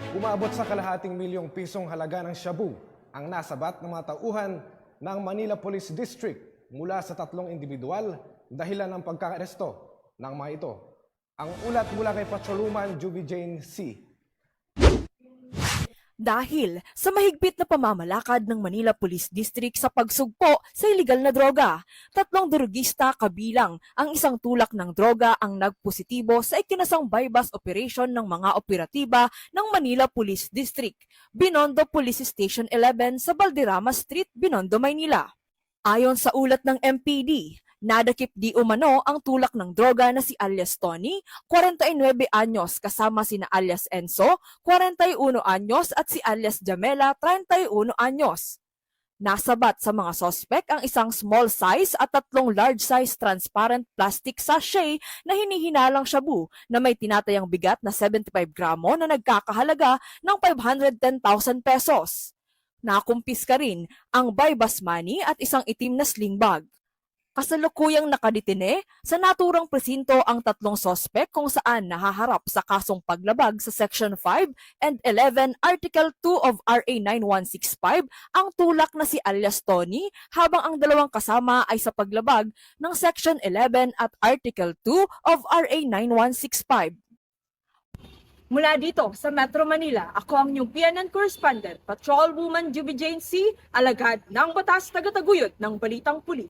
Umabot sa kalahating milyong pisong halaga ng shabu ang nasabat ng mga tauhan ng Manila Police District mula sa 3 individual dahilan ng pagkaaresto ng mga ito. Ang ulat mula kay Patrolwoman Juby Jane C. Dahil sa mahigpit na pamamalakad ng Manila Police District sa pagsugpo sa iligal na droga, 3 drogista kabilang ang isang tulak ng droga ang nagpositibo sa ikinasang bypass operation ng mga operatiba ng Manila Police District, Binondo Police Station 11 sa Valderrama Street, Binondo, Maynila. Ayon sa ulat ng MPD, nadakip di umano ang tulak ng droga na si alias Tony, 49 anyos kasama sina alias Enzo, 41 anyos at si alias Jamela, 31 anyos. Nasabat sa mga sospek ang isang small size at 3 large size transparent plastic sachet na hinihinalang shabu na may tinatayang bigat na 75 gramo na nagkakahalaga ng 510,000 pesos. Nakumpiska rin ang bypass money at isang itim na sling bag. Kasalukuyang nakadetine sa naturang presinto ang 3 sospek kung saan nahaharap sa kasong paglabag sa Section 5 and 11 Article 2 of RA 9165 ang tulak na si alias Tony habang ang 2 kasama ay sa paglabag ng Section 11 at Article 2 of RA 9165. Mula dito sa Metro Manila, ako ang inyong PNN correspondent, Patrolwoman Juby Jane C, alagad ng batas tagataguyod ng Balitang Pulis.